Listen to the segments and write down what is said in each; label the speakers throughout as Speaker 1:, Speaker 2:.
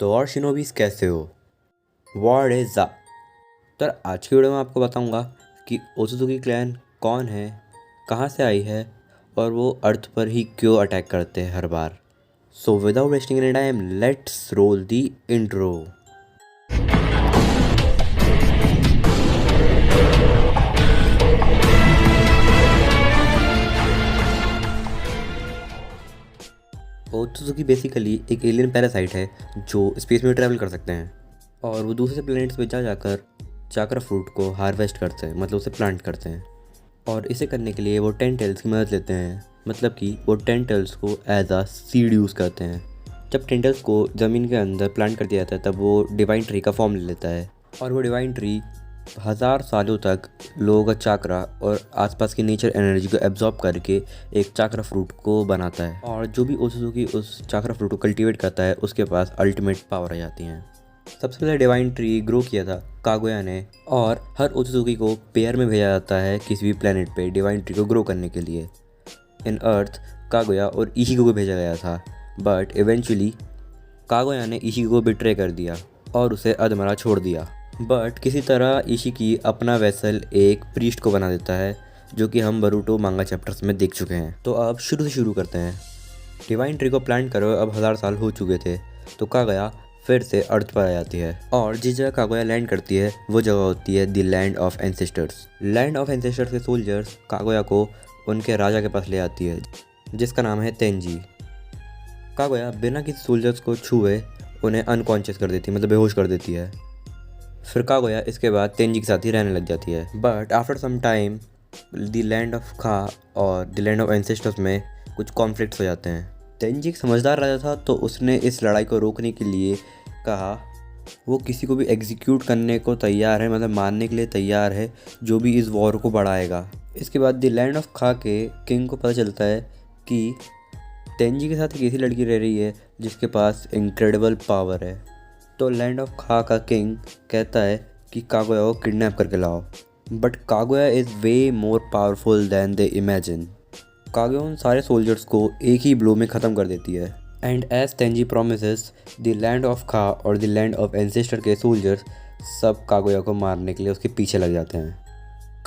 Speaker 1: तो और शिनोबीस कैसे हो? What is up? तो आज की वीडियो में आपको बताऊंगा कि ओत्सुकी क्लैन कौन है, कहाँ से आई है और वो अर्थ पर ही क्यों अटैक करते हैं हर बार। So without wasting any time let's roll the intro. Otsuki basically एक एलियन पैरासाइट है जो स्पेस में ट्रैवल कर सकते हैं और वो दूसरे प्लैनेट्स पे जा जाकर चाक्रा फ्रूट को हार्वेस्ट करते हैं, मतलब उसे प्लांट करते हैं। और इसे करने के लिए वो टेंटेल्स की मदद लेते हैं, मतलब कि वो टेंटेल्स को एज आ सीड यूज़ करते हैं। जब टेंटेल्स को ज़मीन के अंदर प्लांट कर दिया जाता है तब वो डिवाइन ट्री का फॉर्म ले लेता है और वो डिवाइन ट्री 1000 सालों तक लोगों का चाक्रा और आसपास की नेचर एनर्जी को एब्जॉर्ब करके एक चाक्रा फ्रूट को बनाता है। और जो भी ओत्सुकी उस चाक्रा फ्रूट को कल्टीवेट करता है उसके पास अल्टीमेट पावर आ जाती हैं। सबसे पहले डिवाइन ट्री ग्रो किया था कागुया ने, और हर ओत्सुकी को पेयर में भेजा जाता है किसी भी प्लेनेट पे डिवाइन ट्री को ग्रो करने के लिए। इन अर्थ कागुया और इशिगो को भेजा गया था, बट इवेंचुअली कागुया ने इशिगो को बिट्रे कर दिया और उसे अधमरा छोड़ दिया। बट किसी तरह इशिकी अपना वेसल एक प्रीस्ट को बना देता है, जो कि हम बरूटो मांगा चैप्टर्स में देख चुके हैं। तो अब शुरू से शुरू करते हैं। डिवाइन ट्री को प्लांट करो अब 1000 साल हो चुके थे, तो कागुया फिर से अर्थ पर आ जाती है और जिस जगह कागुया लैंड करती है वो जगह होती है the land of ancestors. Land of ancestors के सोल्जर्स कागुया को उनके राजा के पास ले आती है, जिसका नाम है तेंजी। कागुया बिना किसी सोल्जर्स को छुए उन्हें अनकॉन्शियस कर देती है, मतलब बेहोश कर देती है। फिर कागुया इसके बाद तेंजी के साथ ही रहने लग जाती है। But after some time the land of खा और द लैंड ऑफ एंसेस्टर्स में कुछ कॉन्फ्लिक्ट्स हो जाते हैं। तेंजी एक समझदार राजा था, तो उसने इस लड़ाई को रोकने के लिए कहा वो किसी को भी एग्जीक्यूट करने को तैयार है, मतलब मारने के लिए तैयार है जो भी इस वॉर को बढ़ाएगा। इसके बाद द लैंड ऑफ खा के किंग को पता चलता है कि तेंजी के साथ एक ऐसी लड़की रह रही है जिसके पास इनक्रेडिबल पावर है। तो लैंड ऑफ खा का किंग कहता है कि कागुया को किडनैप करके लाओ, but Kaguya is way more powerful then they imagine. Kaguya उन सारे सोल्जर्स को एक ही ब्लो में ख़त्म कर देती है। And as Tenji promises, the land of खा और द लैंड ऑफ एंसेस्टर के सोल्जर्स सब कागुया को मारने के लिए उसके पीछे लग जाते हैं।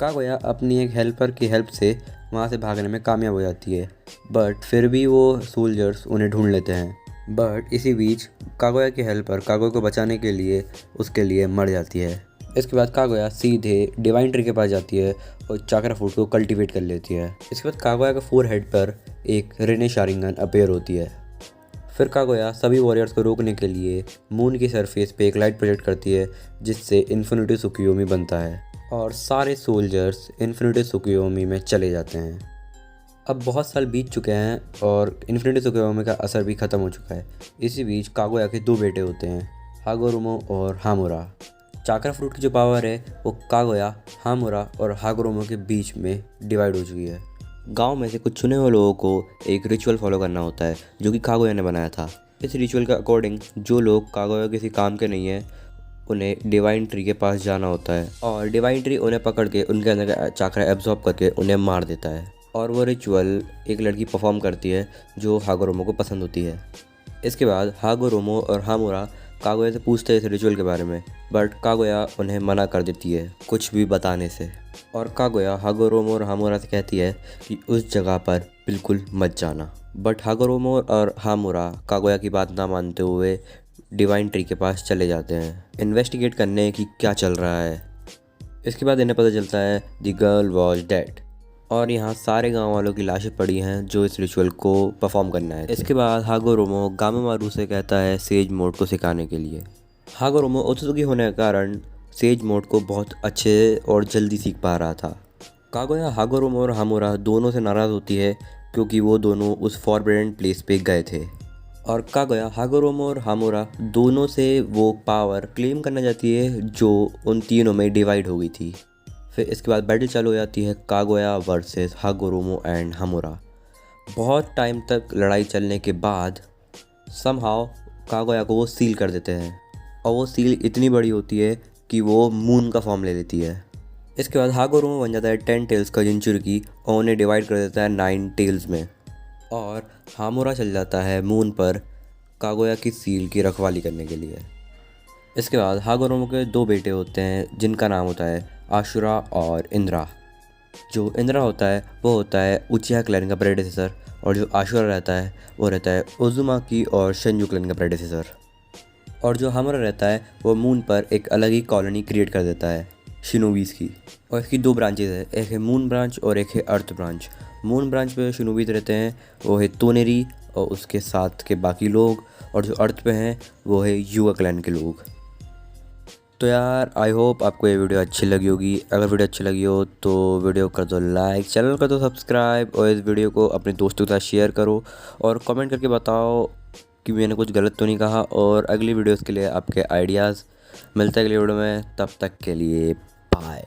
Speaker 1: कागुया अपनी एक हेल्पर की हेल्प से वहाँ से भागने में कामयाब हो जाती है, बट फिर भी वो सोल्जर्स उन्हें ढूंढ लेते हैं। बट इसी बीच कागुया की हेल्पर कागुया को बचाने के लिए उसके लिए मर जाती है। इसके बाद कागुया सीधे डिवाइन ट्री के पास जाती है और चाक्रा फ्रूट को कल्टीवेट कर लेती है। इसके बाद कागुया के फोरहेड पर एक रेने शारिंगन अपीयर होती है। फिर कागुया सभी वॉरियर्स को रोकने के लिए मून की सरफेस पे एक लाइट प्रोजेक्ट करती है, जिससे इन्फिनिटी सुकियोमी बनता है और सारे सोल्जर्स इन्फिनिटी सुकियोमी में चले जाते हैं। अब बहुत साल बीत चुके हैं और इन्फिनिटी सुकियोमी का असर भी ख़त्म हो चुका है। इसी बीच कागुया के 2 बेटे होते हैं, हागोरुमो और हामुरा। चाक्रा फ्रूट की जो पावर है वो कागुया, हामुरा और हागोरुमो के बीच में डिवाइड हो चुकी है। गांव में से कुछ चुने हुए लोगों को एक रिचुअल फॉलो करना होता है जो कि कागुया ने बनाया था। इस रिचुअल के अकॉर्डिंग जो लोग कागुया किसी काम के नहीं है उन्हें डिवाइन ट्री के पास जाना होता है और डिवाइन ट्री उन्हें पकड़ के उनके अंदर का चाक्रा एब्जॉर्ब करके उन्हें मार देता है। और वो रिचुअल एक लड़की परफॉर्म करती है जो हागोरुमो को पसंद होती है। इसके बाद हागोरुमो और हामुरा कागुया से पूछते हैं इस रिचुअल के बारे में, बट कागुया उन्हें मना कर देती है कुछ भी बताने से। और कागुया हागोरुमो और हामुरा से कहती है कि उस जगह पर बिल्कुल मत जाना। बट हागोरुमो और हामुरा कागुया की बात ना मानते हुए डिवाइन ट्री के पास चले जाते हैं इन्वेस्टिगेट करने कि क्या चल रहा है। इसके बाद इन्हें पता चलता है द गर्ल वॉज डेड और यहाँ सारे गांव वालों की लाशें पड़ी हैं जो इस रिचुअल को परफॉर्म करना है। इसके बाद हागोरुमो गामेमारू से कहता है सेज मोड को सिखाने के लिए। हागोरुमो ओत्सुकी होने के कारण सेज मोड को बहुत अच्छे और जल्दी सीख पा रहा था। कागुया, हागोरुमो और हामुरा दोनों से नाराज़ होती है क्योंकि वो दोनों उस फॉरबिडन प्लेस पे गए थे और कागुया, हागोरुमो और हामुरा दोनों से वो पावर क्लेम करना चाहती है जो उन तीनों में डिवाइड हो गई थी। फिर इसके बाद बैटल चालू हो जाती है कागुया वर्सेस हागोरुमो एंड हामुरा। बहुत टाइम तक लड़ाई चलने के बाद समहाउ कागुया को वो सील कर देते हैं और वो सील इतनी बड़ी होती है कि वो मून का फॉर्म ले लेती है। इसके बाद हागोरुमो बन जाता है 10 टेल्स का जिंचुरकी और उन्हें डिवाइड कर देता है 9 टेल्स में। और हामुरा चल जाता है मून पर कागोया की सील की रखवाली करने के लिए। इसके बाद हागोरोमो के 2 बेटे होते हैं जिनका नाम होता है आशुरा और इंद्रा। जो इंद्रा होता है वो होता है उचिहा क्लैन का प्रेडेसेसर, और जो आशुरा रहता है वो रहता है ओजुमाकी और शेंजू क्लैन का प्रेडेसेसर। और जो हामरा रहता है वो मून पर एक अलग ही कॉलोनी क्रिएट कर देता है शिनोबीज़ की। और इसकी 2 ब्रांचेज है, एक है मून ब्रांच और एक है अर्थ ब्रांच। मून ब्रांच पे शिनोबीज़ रहते हैं, वो है तोनेरी और उसके साथ के बाकी लोग, और जो अर्थ पे हैं वो है युगा क्लैन के लोग। तो यार आई होप आपको ये वीडियो अच्छी लगी होगी। अगर वीडियो अच्छी लगी हो तो वीडियो कर दो लाइक, चैनल कर दो सब्सक्राइब, और इस वीडियो को अपने दोस्तों के साथ शेयर करो और कमेंट करके बताओ कि मैंने कुछ गलत तो नहीं कहा। और अगली वीडियोस के लिए आपके आइडियाज़ मिलते हैं अगली वीडियो में। तब तक के लिए बाय।